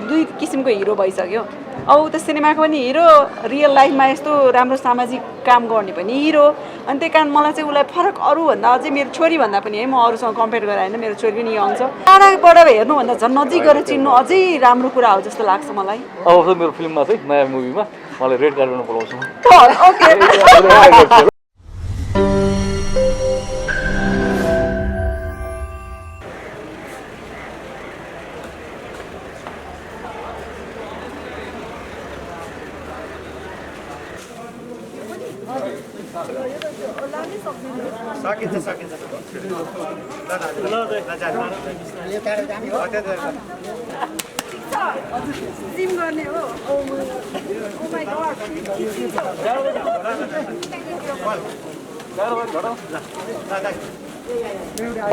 दुई किसिमको हिरो भइसक्यो अब उता सिनेमाको पनि हिरो रियल लाइफमा यस्तो राम्रो सामाजिक काम गर्ने पनि हिरो अनि त्यही कारण मलाई चाहिँ उसलाई फरक अरूभन्दा अझै मेरो छोरीभन्दा पनि है म अरूसँग कम्पेयर गरेर होइन मेरो छोरी पनि यङ छ टाढाबाट हेर्नुभन्दा झन् नजिक गएर चिन्नु अझै राम्रो कुरा हो जस्तो लाग्छ मलाई अब मेरो फिल्ममा चाहिँ नयाँ मुभीमा मलाई रेड कार्पेटमा बोलाउँछु ओके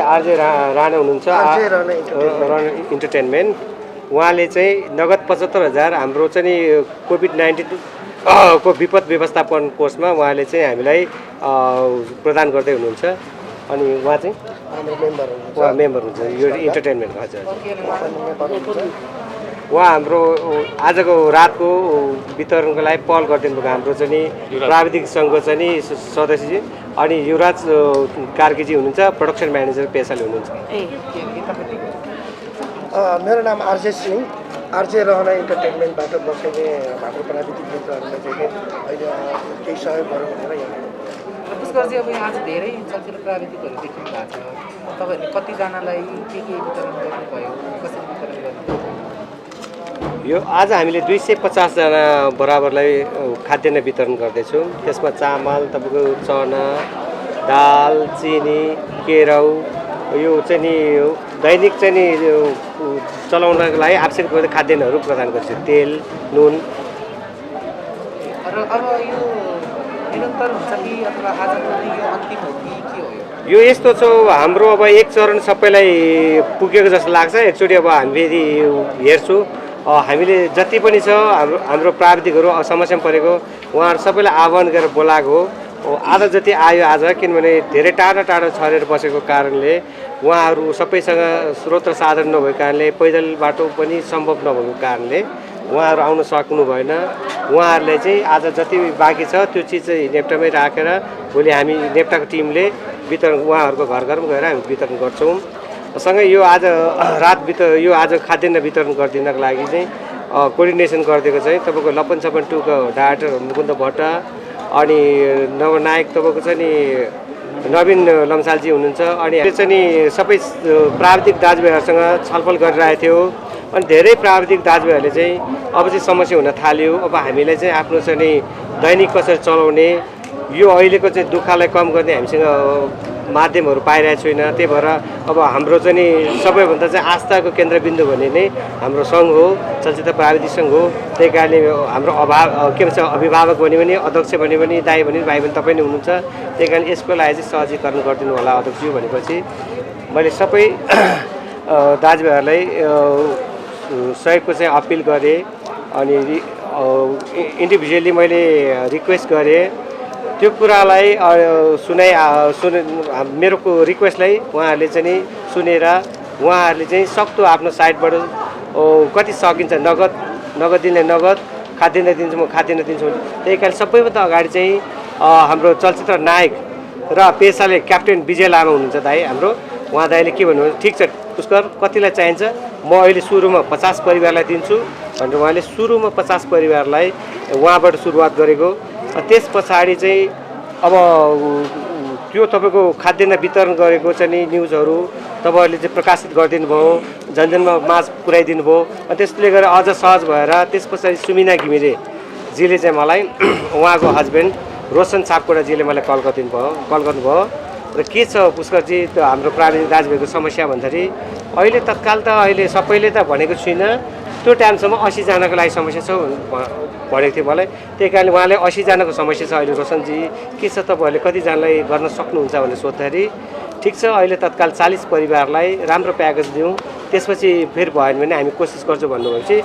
आरजे राणा हुनुहुन्छ राणा इन्टरटेनमेन्ट उहाँले चाहिँ नगद 75,000 हाम्रो चाहिँ कोभिड-19 को विपद व्यवस्थापन कोर्समा उहाँले चाहिँ हामीलाई प्रदान गर्दै हुनुहुन्छ अनि उहाँ चाहिँ मेम्बर हुन्छ यो इन्टरटेनमेन्ट हजुर उहाँ हाम्रो आजको रातको वितरणको लागि पहल गरिदिनु भएको हाम्रो चाहिँ प्राविधिक सङ्घको चाहिँ सदस्य अनि युवराज कार्कीजी हुनुहुन्छ प्रोडक्सन म्यानेजर पेसाले हुनुहुन्छ मेरो नाम आरजे सिंह आरजे रहना इन्टरटेनमेन्टबाट बसेको हाम्रो प्राविधिक मित्रहरूलाई चाहिँ अहिले केही सहयोग गरौँ भनेर यहाँ पुष्करजी अब यहाँ आज धेरै चलचित्र प्राविधिकहरू देखिनु भएको छ तपाईँहरूले कतिजनालाई के वितरण गर्नुभयो कसरी वितरण गर्नुभयो यो आज हामीले 250 जना बराबरलाई खाद्यान्न वितरण गर्दैछौँ त्यसमा चामल तपाईँको चना दाल चिनी केराउ यो चाहिँ नि दैनिक चाहिँ नि चलाउनको लागि आवश्यक पर्ने खाद्यान्नहरू प्रदान गर्छ तेल नुन र अब यो निरन्तर हुन्छ कि अथवा आजको यो अन्तिम हो कि के हो यो यस्तो छ हाम्रो अब एक चरण सबैलाई पुगेको जस्तो लाग्छ एकचोटि अब हामी फेरि हेर्छु हामीले जति पनि छ हाम्रो प्राविधिकहरू समस्यामा परेको उहाँहरू सबैलाई आह्वान गरेर बोलाएको हो आज जति आयो आज किनभने धेरै टाढा टाढा छरेर बसेको कारणले उहाँहरू सबैसँग स्रोत र साधन नभएको कारणले पैदल बाटो पनि सम्भव नभएको कारणले उहाँहरू आउन सक्नु भएन उहाँहरूले चाहिँ आज जति बाँकी छ त्यो चिज चाहिँ नेप्टामै राखेर भोलि हामी नेप्टाको टिमले वितरण उहाँहरूको घर घरमा गएर हामी वितरण गर्छौँ सँगै यो आज यो आज खाद्यान्न वितरण गरिदिनको लागि चाहिँ कोअर्डिनेसन गरिदिएको चाहिँ तपाईँको लपन सपन 2 को डाइरेक्टर मुकुन्द भट्ट अनि नवनायक तपाईँको चाहिँ नि नवीन लम्सालजी हुनुहुन्छ अनि चाहिँ नि सबै प्राविधिक दाजुभाइहरूसँग छलफल गरिरहेको थियो अनि धेरै प्राविधिक दाजुभाइहरूले चाहिँ अब चाहिँ समस्या हुन थाल्यो अब हामीलाई चाहिँ आफ्नो चाहिँ नि दैनिक कसरी चलाउने यो अहिलेको चाहिँ दुःखलाई कम गर्ने हामीसँग माध्यमहरू पाइरहेको छैन त्यही भएर अब हाम्रो चाहिँ नि सबैभन्दा चाहिँ आस्थाको केन्द्रबिन्दु भन्ने नै हाम्रो सङ्घ हो चलचित्र प्राविधिक सङ्घ हो त्यही कारणले हाम्रो के भन्छ अभिभावक भने पनि अध्यक्ष भने पनि दाइ भने भाइ पनि तपाईँ नै हुनुहुन्छ त्यही कारण यसको लागि चाहिँ सहजीकरण गरिदिनु होला अध्यक्षज्यू भनेपछि मैले सबै दाजुभाइहरूलाई सहयोगको चाहिँ अपिल गरेँ अनि इन्डिभिजुअली मैले रिक्वेस्ट गरेँ त्यो कुरालाई मेरो रिक्वेस्टलाई उहाँहरूले चाहिँ नि सुनेर उहाँहरूले चाहिँ सक्दो आफ्नो साइडबाट कति सकिन्छ नगद दिने नगद खाद्यान्न दिन्छु म खाद्यान्न दिन्छु त्यही कारण सबैभन्दा अगाडि चाहिँ हाम्रो चलचित्र नायक र पेसाले क्याप्टेन विजय लामा हुनुहुन्छ दाइ हाम्रो उहाँ दाइले के भन्नुहुन्छ ठिक छ पुष्कर कतिलाई चाहिन्छ म अहिले सुरुमा 50 परिवारलाई दिन्छु भनेर उहाँले सुरुमा 50 परिवारलाई उहाँबाट सुरुवात गरेको त्यस पछाडि चाहिँ अब त्यो तपाईँको खाद्यान्न वितरण गरेको चाहिँ नि न्युजहरू तपाईँहरूले चाहिँ प्रकाशित गरिदिनु भयो जनजनमा माझ पुर्याइदिनु भयो अनि त्यसले गर्दा अझ सहज भएर त्यस पछाडि सुमिना घिमिरेजीले चाहिँ मलाई उहाँको हस्बेन्ड रोशन सापकोटाजीले मलाई कल गर्नुभयो र के छ पुष्करजी त्यो हाम्रो प्राविधिक दाजुभाइको समस्या भन्दाखेरि अहिले तत्काल त अहिले सबैले त भनेको छुइनँ त्यो टाइमसम्म 80 जनाको लागि समस्या छ भनेको थियो मलाई त्यही कारणले उहाँले 80 जनाको समस्या छ अहिले रोशनजी के छ तपाईँहरूले कतिजनालाई गर्न सक्नुहुन्छ भनेर सोद्धाखेरि ठिक छ अहिले तत्काल 40 परिवारलाई राम्रो प्याकेज दिउँ त्यसपछि फेरि भएन भने हामी कोसिस गर्छौँ भन्नुभएपछि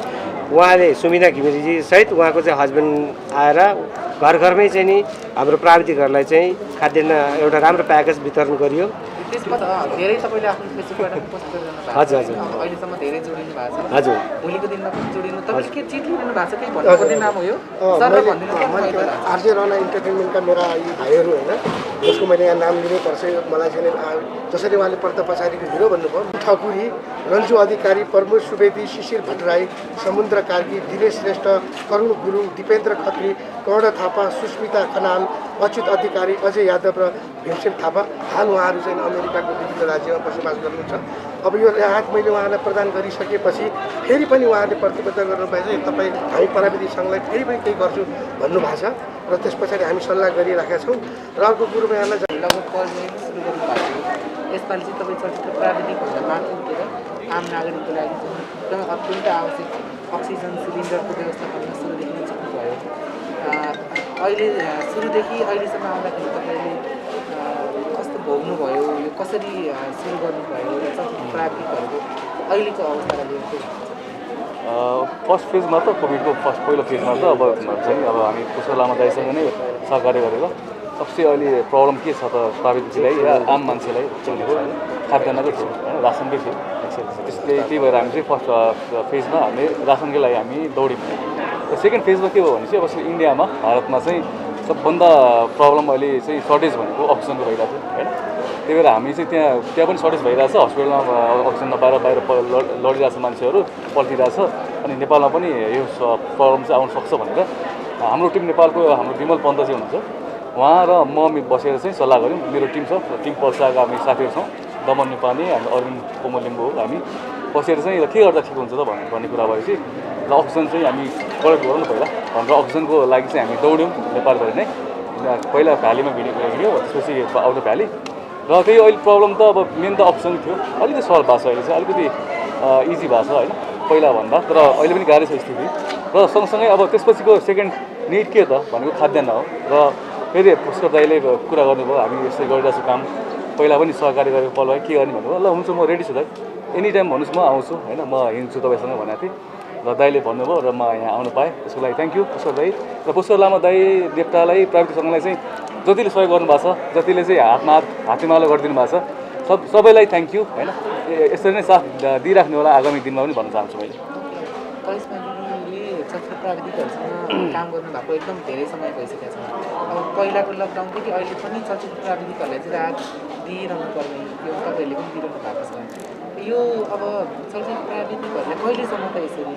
उहाँले सुमिना घिमिरेजी सहित उहाँको चाहिँ हस्बेन्ड आएर घर घरमै चाहिँ नि हाम्रो प्राविधिकहरूलाई चाहिँ खाद्यान्न एउटा राम्रो प्याकेज वितरण गरियो। त्यसमा धेरै तपाईँले आफ्नो फेसबुकबाट पोस्ट गरिरहनु भएको हजुर, हजुर। अहिलेसम्म धेरै जोडिनु भएको छ हजुर। भोलिको दिनमा पनि जोडिनु तपाईँले के चिट लिनु भएको छ केही भन्नुपर्ने नाम हो यो सर भनिदिनु आरजे रना इन्टरटेनमेन्टका मेरा यी भाइहरू होइन जसको मैले यहाँ नाम लिनै पर्छ मलाई चाहिँ जसरी उहाँले पर्दा पछाडिको हिरो भन्नुभयो ठकुरी, रन्जु अधिकारी, प्रमोद सुवेदी, शिशिर भट्टराई, समुद्र कार्की, दिनेश श्रेष्ठ, करुण गुरुङ, दिपेन्द्र खत्री, कर्ण थापा, सुस्मिता खनाल, अच्युत अधिकारी, अजय यादव र भीमसेन थापा। हाल उहाँहरू चाहिँ अमेरिकाको विभिन्न राज्यमा बसोबास गर्नुहुन्छ। अब यो राहत मैले उहाँलाई प्रदान गरिसकेपछि फेरि पनि उहाँले प्रतिबद्ध गर्नुभएछ तपाईँ हामी प्राविधिक सङ्घलाई फेरि पनि केही गर्छु भन्नुभएको छ र त्यस पछाडि हामी सल्लाह गरिराखेका छौँ। र अर्को कुरोमा यहाँलाई लगभग कलेज सुरु गर्नु भएको थियो यसपालि चाहिँ तपाईँ चलचित्र प्राविधिकभन्दा माथि उठेर आम नागरिकको लागि चाहिँ एकदमै अत्यन्त आवश्यक अक्सिजन सिलिन्डरको व्यवस्थापनमा सुरुदेखि नै सक्नुभयो। अहिले सुरुदेखि अहिलेसम्म आउँदाखेरि तपाईँले कस्तो भोग्नुभयो यो कसरी सुरु गर्नुभयो यो चलचित्र प्राविधिकहरूको अहिलेको अवस्थालाई लिएर फर्स्ट फेजमा त कोभिडको पहिलो फेजमा त अब चाहिँ अब हामी पुष्कर लामा दाइसँग नै सहकार्य गरेर सबसे अहिले प्रब्लम के छ त प्राविधिकलाई या आम मान्छेलाई चाहिँ होइन खाद्यान्नको थियो होइन रासनकै थियो त्यसले त्यही भएर हामी चाहिँ फर्स्ट फेजमा हामीले रासनकै लागि हामी दौड्यौँ। र सेकेन्ड फेजमा के भयो भने चाहिँ अब इन्डियामा भारतमा चाहिँ सबभन्दा प्रब्लम अहिले चाहिँ सर्टेज भनेको अक्सिजनको भइरहेको छ होइन त्यही भएर हामी चाहिँ त्यहाँ पनि सर्टेज भइरहेछ हस्पिटलमा अक्सिजन नपाएर बाहिर लडिरहेछ मान्छेहरू पल्टिरहेछ अनि नेपालमा पनि यो प्रब्लम चाहिँ आउन सक्छ भनेर हाम्रो टिम नेपालको हाम्रो विमल पन्त चाहिँ हुनुहुन्छ उहाँ र म बसेर चाहिँ सल्लाह गऱ्यौँ। मेरो टिम छ टिम पर्साका हामी साथीहरू छौँ दमन नेपाली हामी अरविन्द कोमल लिम्बू हो हामी बसेर चाहिँ के गर्दा ठिक हुन्छ त भन्ने कुरा भएपछि र अक्सिजन चाहिँ हामी कलेक्ट गरौँ न पहिला भनेर अक्सिजनको लागि चाहिँ हामी दौड्यौँ नेपालभरि नै पहिला भ्यालीमा भिड्यो त्यसपछि आउट भ्याली र त्यही अहिले प्रब्लम त अब मेन त अक्सिजन थियो अलिकति सल्भ भएको छ अहिले चाहिँ अलिकति इजी भएको छ होइन पहिला भन्दा तर अहिले पनि गाह्रो छ स्थिति र सँगसँगै अब त्यसपछिको सेकेन्ड निड के त भनेको खाद्यान्न हो र फेरि पुष्कर दाइले कुरा गर्नुभयो हामी यसरी गरिरहेको छु काम पहिला पनि सहकारी गरेको पल भाइ के गर्ने भन्नुभयो ल हुन्छ म रेडी छु दाइ एनी टाइम भन्नुहोस् म आउँछु होइन म हिँड्छु तपाईँसँग भनेको थिएँ र दाइले भन्नुभयो र म यहाँ आउनु पाएँ त्यसको लागि थ्याङ्क यू पुष्कर दाइ र पुष्कर लामा दाइ देवतालाई प्राविधिक सङ्घलाई चाहिँ जतिले सहयोग गर्नुभएको छ जतिले चाहिँ हातेमालो गरिदिनु भएको छ सबैलाई थ्याङ्क यू होइन यसरी नै साथ दिइराख्ने होला आगामी दिनमा पनि भन्न चाहन्छु मैले। चलचित्र प्राविधिकहरूसँग काम गर्नुभएको एकदम धेरै समय भइसकेको छ। अब पहिलाको लकडाउनदेखि अहिले पनि चलचित्र प्राविधिकहरूलाई चाहिँ राहत दिइरहनु पर्ने यो तपाईँहरूले पनि दिइरहनु भएको छ। यो अब चलचित्र प्राविधिकहरूले कहिलेसम्म त यसरी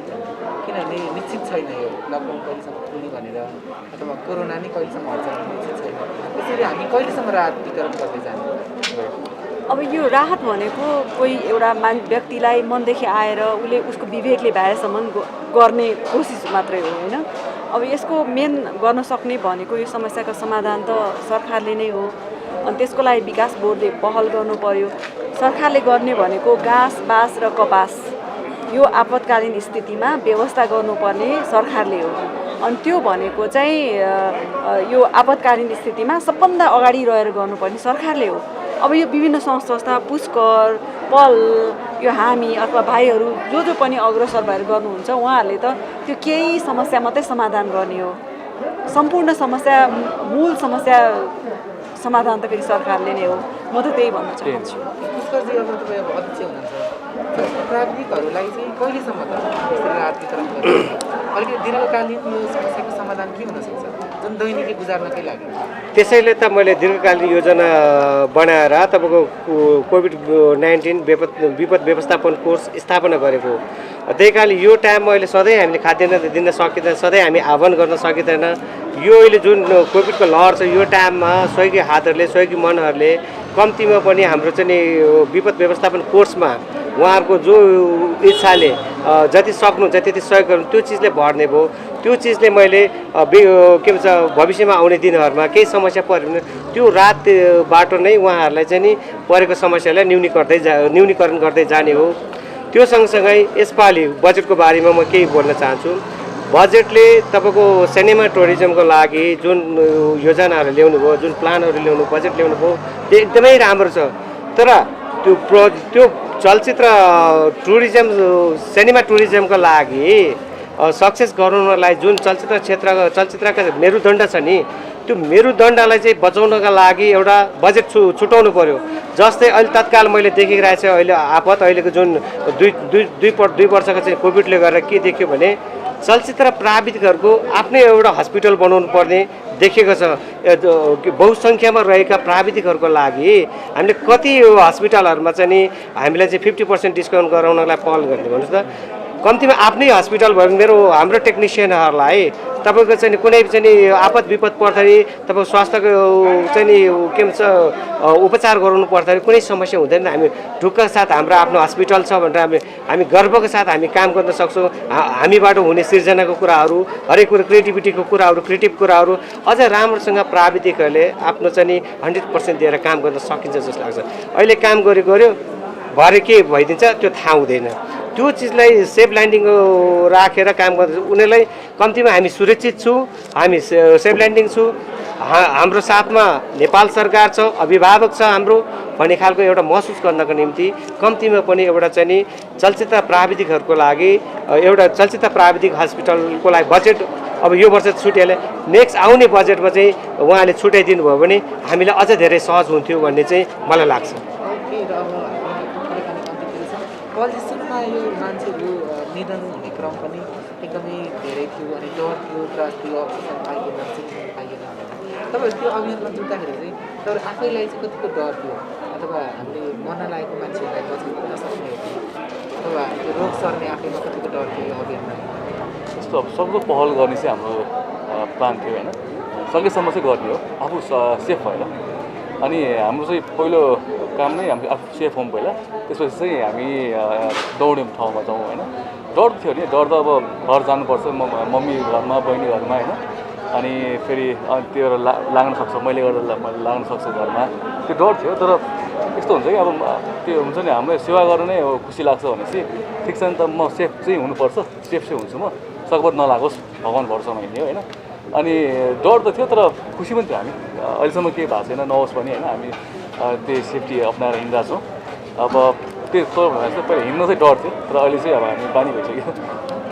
किनभने निश्चित छैन यो लकडाउन कहिलेसम्म खुल्ने भनेर अथवा कोरोना नै कहिलेसम्म हट्छ भन्ने निश्चित छैन त्यसरी हामी कहिलेसम्म राहत वितरण गर्दै जाने। अब यो राहत भनेको कोही एउटा व्यक्तिलाई मनदेखि आएर उसले उसको विवेकले भ्याएसम्म गर्ने कोसिस मात्रै हो होइन। अब यसको मेन गर्न सक्ने भनेको यो समस्याको समाधान त सरकारले नै हो अनि त्यसको लागि विकास बोर्डले पहल गर्नु पर्यो। सरकारले गर्ने भनेको घाँस बाँस र कपास यो आपतकालीन स्थितिमा व्यवस्था गर्नुपर्ने सरकारले हो अनि त्यो भनेको चाहिँ यो आपतकालीन स्थितिमा सबभन्दा अगाडि रहेर गर्नुपर्ने सरकारले हो। अब यो विभिन्न संस्था पुष्कर पल यो हामी अथवा भाइहरू जो पनि अग्रसर भएर गर्नुहुन्छ उहाँहरूले त त्यो केही समस्या मात्रै समाधान गर्ने हो सम्पूर्ण समस्या मूल समस्या समाधान त फेरि सरकारले नै हो। म त त्यही भन्न चाहन्छु। पुष्करजी अब तपाईँ अब अध्यक्ष हुनुहुन्छ प्राविधिकहरूलाई चाहिँ कहिलेसम्म त राहत वितरण गर्नु अलिकति दीर्घकालीन यो समस्याको समाधान के हुन सक्छ जुन दैनिकी गुजार्नकै लागि। त्यसैले त मैले दीर्घकालीन योजना बनाएर तपाईँको कोभिड-19 विपद व्यवस्थापन कोर्स स्थापना गरेको त्यही कारणले यो टाइममा अहिले सधैँ हामीले खाद्यान्न दिन सकिँदैन सधैँ हामी आह्वान गर्न सकिँदैन। यो अहिले जुन कोभिडको लहर छ यो टाइममा सहयोगी हातहरूले सहयोगी मनहरूले कम्तीमा पनि हाम्रो चाहिँ विपद व्यवस्थापन कोर्समा उहाँहरूको जो इच्छाले जति सक्नुहुन्छ त्यति सहयोग गर्नु त्यो चिजले भर्ने भयो। त्यो चिजले मैले के भन्छ भविष्यमा आउने दिनहरूमा केही समस्या पऱ्यो भने त्यो रात बाटो नै उहाँहरूलाई चाहिँ नि परेको समस्यालाई न्यूनीकरण गर्दै जाने हो। त्यो सँगसँगै यसपालि बजेटको बारेमा म केही बोल्न चाहन्छु। बजेटले तपाईँको सिनेमा टुरिज्मको लागि जुन योजनाहरू ल्याउनु भयो जुन प्लानहरू ल्याउनु बजेट ल्याउनु भयो त्यो एकदमै राम्रो छ तर त्यो चलचित्र टुरिज्म सिनेमा टुरिज्मको लागि सक्सेस गराउनलाई जुन चलचित्रका मेरुदण्ड छ नि त्यो मेरुदण्डलाई चाहिँ बचाउनका लागि एउटा बजेट छुटाउनु पर्यो। जस्तै अहिले तत्काल मैले देखिरहेको छु अहिले आपत अहिलेको जुन दुई वर्षको चाहिँ कोभिडले गर्दा के देख्यो भने चलचित्र प्राविधिकहरूको आफ्नै एउटा हस्पिटल बनाउनु पर्ने देखेको छ। बहुसङ्ख्यामा रहेका प्राविधिकहरूको लागि हामीले कति हस्पिटलहरूमा चाहिँ नि हामीलाई चाहिँ 50% डिस्काउन्ट गराउनलाई पहल गर्ने भन्नुहोस् त। कम्तीमा आफ्नै हस्पिटल भयो हाम्रो टेक्निसियनहरूलाई तपाईँको चाहिँ कुनै चाहिँ आपत विपद पर्दाखेरि तपाईँको स्वास्थ्यको चाहिँ नि के भन्छ उपचार गराउनु पर्दाखेरि कुनै समस्या हुँदैन। हामी ढुक्कका साथ हाम्रो आफ्नो हस्पिटल छ भनेर हामी गर्वको साथ हामी काम गर्न सक्छौँ। हामीबाट हुने सिर्जनाको कुराहरू हरेक कुरा क्रिएटिभिटीको कुराहरू क्रिएटिभ कुराहरू अझ राम्रोसँग प्राविधिकहरूले आफ्नो चाहिँ नि 100% दिएर काम गर्न सकिन्छ जस्तो लाग्छ। अहिले काम गर्यो भरे के भइदिन्छ त्यो थाहा हुँदैन। त्यो चिजलाई सेफ ल्यान्डिङ राखेर काम गर्दा उनीहरूलाई कम्तीमा हामी सुरक्षित छौँ, हामी सेफ ल्यान्डिङ छौँ, हाम्रो साथमा नेपाल सरकार छ, अभिभावक छ हाम्रो भन्ने खालको एउटा महसुस गर्नको निम्ति कम्तीमा पनि एउटा चाहिँ नि चलचित्र प्राविधिकहरूको लागि एउटा चलचित्र प्राविधिक हस्पिटलको लागि बजेट अब यो वर्ष छुट्याले नेक्स्ट आउने बजेटमा चाहिँ उहाँले छुट्याइदिनु भयो भने हामीलाई अझ धेरै सहज हुन्थ्यो भन्ने चाहिँ मलाई लाग्छ। सुरुमा यो मान्छेहरू निधन हुने क्रम पनि एकदमै धेरै थियो अनि डर थियो, त्रास थियो, अक्सिजन पाइएन, सिक्न पाइएन। तपाईँहरू त्यो अभियानमा जुट्दाखेरि चाहिँ तर आफैलाई चाहिँ कतिको डर थियो अथवा हामीले मर्न लागेको मान्छेहरूलाई बचाउन नसक्ने हो कि अथवा त्यो रोग सर्ने आफैमा कतिको डर थियो यो अभियानमा? यस्तो अब सक्दो पहल गर्ने चाहिँ हाम्रो प्लान थियो होइन, सकेसम्म चाहिँ गर्ने हो आफू सेफ भएर। अनि हाम्रो चाहिँ पहिलो काम नै हामी आफू सेफ हौँ पहिला, त्यसपछि चाहिँ हामी दौड्यौँ ठाउँमा जाउँ होइन। डर थियो नि, डर त अब घर जानुपर्छ मम्मी घरमा बहिनी घरमा होइन, अनि फेरि त्यो लाग्न सक्छ मैले गर्दा लाग्न सक्छ घरमा, त्यो डर थियो। तर यस्तो हुन्छ कि अब त्यो हुन्छ नि हामीलाई सेवा गर्नु नै खुसी लाग्छ भनेपछि ठिक छ नि त, म सेफ चाहिँ हुनुपर्छ, सेफ चाहिँ हुन्छु म, सकभर नलागोस् भगवान् भरोसामा हिँड्ने होइन। अनि डर त थियो तर खुसी पनि थियो। हामी अहिलेसम्म केही भएको छैन, नहोस् पनि होइन, हामी त्यही सेफ्टी अप्नाएर हिँडिरहेको छौँ। अब त्यो पहिला हिँड्नु चाहिँ डर थियो तर अहिले चाहिँ अब हामी बानी भइसक्यो।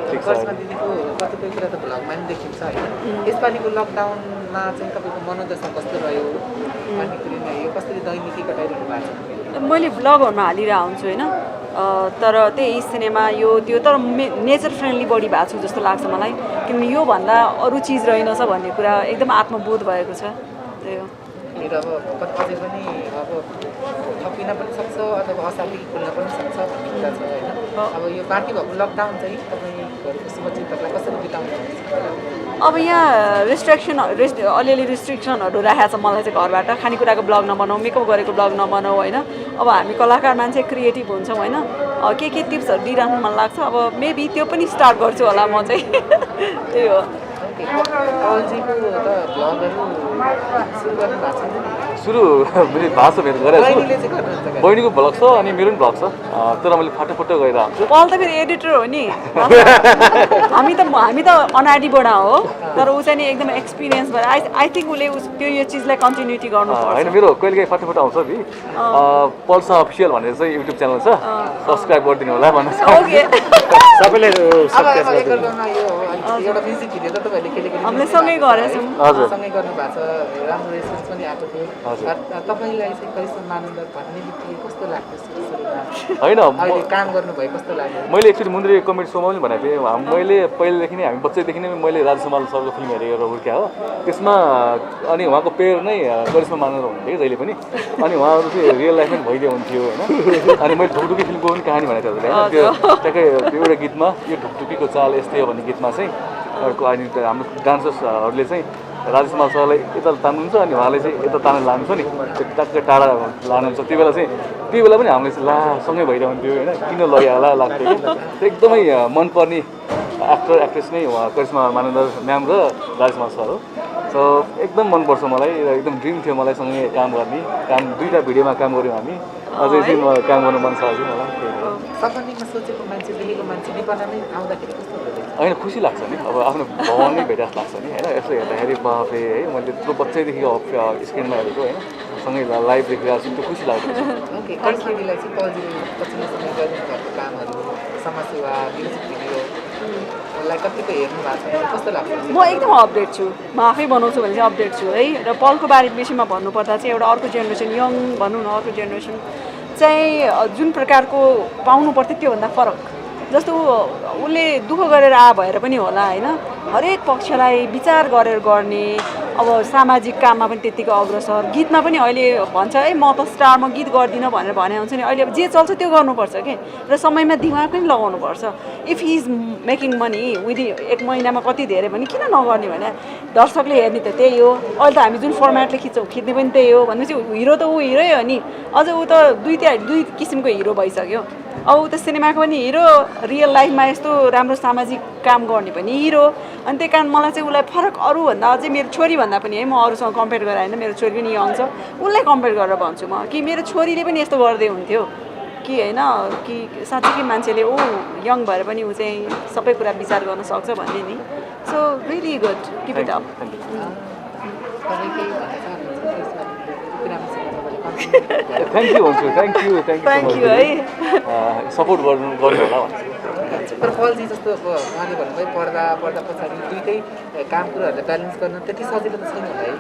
ठिक छ। दिदीको कतिपय कुरा त भ्लगमा पनि देखिन्छ होइन। यसपालिको लकडाउनमा चाहिँ तपाईँको मनोदशा कस्तो रह्यो भन्ने कुरो यो कसरी दैनिकी कटाइरहनु भएको छ? मैले भ्लगहरूमा हालिरहेको हुन्छु होइन, तर त्यही सिनेमा यो त्यो तर नेचर फ्रेन्डली बढी भएको छु जस्तो लाग्छ मलाई, किनभने योभन्दा अरू चिज रहेनछ भन्ने कुरा एकदम आत्मबोध भएको छ। त्यही हो। अब अझै पनि अब थपिन पनि सक्छ अथवा असाध्यै खुल्न पनि सक्छ भन्ने कुरा छ होइन। अब यो बाँकी भएको लकडाउन चाहिँ तपाईँहरूको शुभचिन्तकलाई कसरी बिताउनुहुन्छ? अब यहाँ अलिअलि रिस्ट्रिक्सनहरू राखेको छ मलाई चाहिँ घरबाट, खानेकुराको ब्लग नबनाऊ, मेकअप गरेको ब्लग नबनाऊ होइन। अब हामी कलाकार मान्छे क्रिएटिभ हुन्छौँ होइन, के टिप्सहरू दिइराख्नु मन लाग्छ। अब मेबी त्यो पनि स्टार्ट गर्छु होला म चाहिँ। त्यही हो। सुरु भएको छ मेरो गरेको छु, बहिनीको भ्लग छ अनि मेरो पनि भ्लग छ, तर मैले फाटोफुटो गरिरहेको हुन्छु। पल त फेरि एडिटर हो नि, हामी त अनाडिबाट हो, तर ऊ चाहिँ नि एकदम एक्सपिरियन्स भएर आई थिङ्क उसले त्यो यो चिजलाई कन्टिन्युटी गर्नु होइन। मेरो कहिलेकाहीँ फाटोफुटो आउँछ नि, पल्सा अफिसियल भनेर चाहिँ युट्युब च्यानल छ, सब्सक्राइब गरिदिनु होला भन्नु छ। सबैले एउटा म्युजिक भिडियो त तपाईँहरूले खेलेको हामीले सँगै गरेछौँ, सँगै गर्नु भएको छ, राम्रो रेस्पोन्स पनि आएको थियो। तपाईँलाई चाहिँ करिश्मा मानन्दर भन्ने बित्तिकै कस्तो लाग्छ? होइन अहिले काम गर्नुभयो कस्तो लाग्यो? मैले एक्चुअली मुन्द्री कमेडी सोमा पनि भनेको थिएँ, मैले पहिलेदेखि नै हामी बच्चैदेखि नै मैले राजेश हमाल सरको फिल्म हेरेर हुर्क्या हो, त्यसमा अनि उहाँको पेयर नै करिश्मा मानन्दर हुन्थ्यो जहिले पनि, अनि उहाँहरू चाहिँ रियल लाइफमा पनि भइदियो हुन्थ्यो होइन। अनि मैले ढुकढुकी फिल्मको पनि कहानी भनेको थिएँ होइन, त्यो ट्याक्कै एउटा गीतमा यो ढुकढुकीको चाल यस्तै हो भन्ने गीतमा चाहिँ अर्को अनि हाम्रो डान्सर्सहरूले चाहिँ राजेश हमाल सरलाई यता तान्नुहुन्छ अनि उहाँले चाहिँ यता तानेर लानुहुन्छ नि, त्यो ट्याक्कै टाढा लानुहुन्छ। त्यो बेला पनि हामीले चाहिँ ला सँगै भइरहन्थ्यो होइन, किन लग्यो होला लाग्थ्यो कि। एकदमै मनपर्ने एक्टर एक्ट्रेस नै उहाँ करिश्मा मानन्दर म्याम र राजेश हमाल सर हो। सो एकदम मनपर्छ मलाई र एकदम ड्रिम थियो मलाई सँगै काम गर्ने। दुईवटा भिडियोमा काम गऱ्यौँ हामी, अझै चाहिँ काम गर्नु मन छ अझै मलाई। सपनामा सोचेको मान्छे देखेको मान्छे नेपालमै आउँदाखेरि कस्तो हुन्छ? होइन खुसी लाग्छ नि, अब आफ्नो भगवानै भेटा लाग्छ नि होइन। यसो हेर्दाखेरि बाफे है मैले त्यत्रो बच्चैदेखि स्क्रिनमा हेरेको होइन, सँगै लाइभ देखिरहेको छु, त्यो खुसी लाग्छ। ओके, करिश्मालाई चाहिँ पछिल्लो समय गर्नुभएको कामहरू, समाजसेवा, म्युजिक भिडियो लाई कतिको हेर्नु भएको छ कस्तो लाग्छ म एकदम अपडेट छु, म आफै बनाउँछु भने चाहिँ अपडेट छु है। र पलको विषयमा भन्नुपर्दा चाहिँ एउटा अर्को जेनेरेसन यङ भनौँ न, अर्को जेनेरेसन चाहिँ जुन प्रकारको पाउनु पर्थ्यो त्योभन्दा फरक। जस्तो उसले दुःख गरेर भएर पनि होला होइन, हरेक पक्षलाई विचार गरेर गर्ने। अब सामाजिक काममा पनि त्यत्तिको अग्रसर, गीतमा पनि अहिले भन्छ है म त स्टारमा गीत गर्दिनँ भनेर भने हुन्छ नि। अहिले अब जे चल्छ त्यो गर्नुपर्छ कि, र समयमा दिमाग पनि लगाउनुपर्छ। If he is making money within 1 महिनामा कति धेरै भने किन नगर्ने भने दर्शकले हेर्ने त त्यही हो। अहिले त हामी जुन फर्मेटले खिच्ने पनि त्यही हो भनेपछि हिरो त ऊ हिरै हो नि। अझ ऊ त दुई किसिमको हिरो भइसक्यो। अब ऊ त सिनेमाको पनि हिरो, रियल लाइफमा यस्तो राम्रो सामाजिक काम गर्ने पनि हिरो। अनि त्यही कारण मलाई चाहिँ उसलाई फरक अरूभन्दा अझै मेरो छोरीभन्दा पनि है, म अरूसँग कम्पेयर गरेर होइन, मेरो छोरी पनि यङ छ, उसलाई कम्पेयर गरेर भन्छु म कि मेरो छोरीले पनि यस्तो गर्दै हुन्थ्यो कि होइन, कि साँच्चीकै मान्छेले ऊ यङ भएर पनि ऊ चाहिँ सबै कुरा विचार गर्न सक्छ भन्ने नि। So really good, keep it up. Thank you भन्छु, थ्याङ्क यू है। सपोर्ट गर्नु होला भन्छु। तर फल्जी जस्तो अब उहाँले भन्नुभयो पर्दा पछाडि दुइटै काम कुराहरूलाई ब्यालेन्स गर्न त्यति सजिलो त छैन होला है।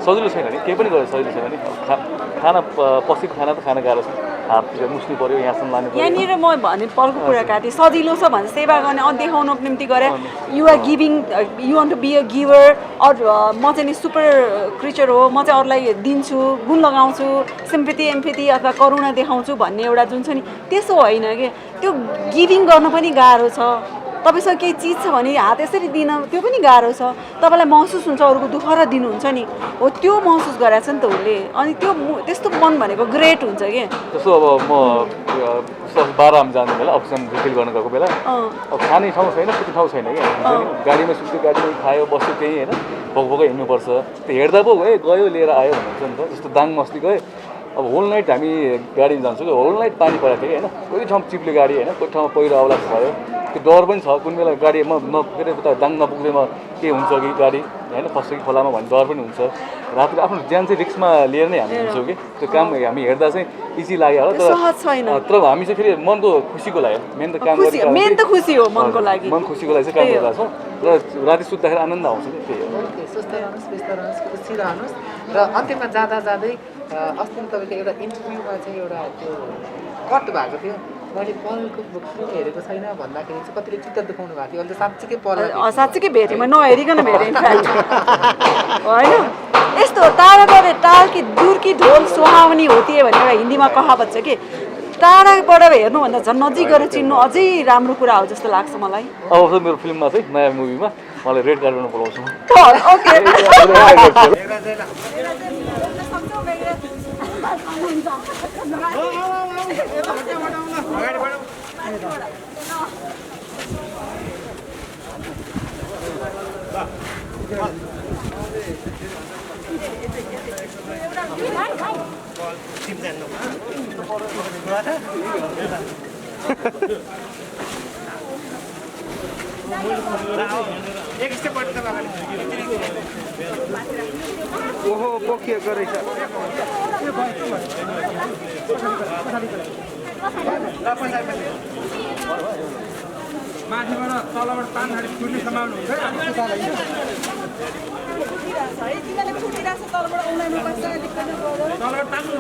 सजिलो छैन नि, केही पनि गरेर सजिलो छैन नि। खाना पसेको खाना त खान गाह्रो छ, हाततिर मुस्नु पऱ्यो, यहाँसम्म लानु पऱ्यो। यहाँनिर म भने पलको कुरा काटेँ, सजिलो छ भने सेवा गर्ने देखाउनको निम्ति गरे। You're giving, you want to be a giver. अरू म चाहिँ नि सुपर क्रिचर हो, म चाहिँ अरूलाई दिन्छु, गुण लगाउँछु, सिम्पथी एम्पथी अथवा करुणा देखाउँछु भन्ने एउटा जुन छ नि त्यसो होइन कि। त्यो गिभिङ गर्नु पनि गाह्रो छ। तपाईँसँग केही चिज छ भने हात यसरी दिन त्यो पनि गाह्रो छ। तपाईँलाई महसुस हुन्छ अरूको दुःख र दिनुहुन्छ नि, हो त्यो महसुस गराएको छ नि त उसले। अनि त्यो त्यस्तो मन भनेको ग्रेट हुन्छ कि। जस्तो अब म 12 जाने बेला अफिसमा रिफिल गर्न गएको बेला अब खाने ठाउँ छैन, सुत्ने ठाउँ छैन कि। गाडीमा सुत्यो, गाडीमा खायो, बस्यो, त्यही होइन भोक हिँड्नुपर्छ। त्यो हेर्दा पो गयो लिएर आयो भन्नुहुन्छ नि त। जस्तो दाङ मस्ती गयो, अब होल नाइट हामी गाडीमा जान्छौँ कि होल नाइट पानी परेको थियो कि होइन। कोही ठाउँ चिप्ले गाडी होइन, कोही ठाउँमा पहिरो अवलास भयो। त्यो डर पनि छ, कुन बेला गाडीमा नपुगेर उता दाङ नपुग्दैमा के हुन्छ कि गाडी होइन, फस्छ कि खोलामा भन्ने डर पनि हुन्छ। राति आफ्नो ज्यान चाहिँ रिक्समा लिएर नै हामी हिँड्छौँ कि। त्यो काम हामी हेर्दा चाहिँ इजी लाग्यो होला, तर हामी चाहिँ फेरि मनको खुसीको लागि मेन त काम गरेको मेन त खुसी हो मनको लागि, मन खुसीको लागि चाहिँ काम गरिरहेको छौँ। र राति सुत्दाखेरि आनन्द आउँछ कि त्यही हो। सुस्त रहनुहोस्, व्यस्त रहनुहोस्, खुसी रहनुहोस्। र अन्त्यमा जाँदै अस्ति तपाईँको एउटा इन्टरभ्यूमा चाहिँ एउटा त्यो कट भएको थियो। मैले पलको फिल्म हेरेको छैन भन्दाखेरि चाहिँ कतिले चित्त दुखाउनु भएको थियो। अहिले त साँच्चीकै पल साँच्चीकै भेटेँ, म नहेरिकन भेटेँ इनफ्याक्ट होइन। यस्तो टाढाबाट टाल कि दूर कि ढोल सुहावनी होती है भनेर हिन्दीमा कहावत छ कि। टाढाबाट हेर्नुभन्दा झन् नजिक गएर चिन्नु अझै राम्रो कुरा हो जस्तो लाग्छ मलाई। अब मेरो फिल्ममा चाहिँ नयाँ मुभीमा मलाई रेड कार्पेटमा बोलाउँछु। ओके ओहो पोखिएको रहेछ। माथिबाट तलबाट तान्दाखेरि फुट्ने सम्भावना हुन्छ। तलबाट तान्नु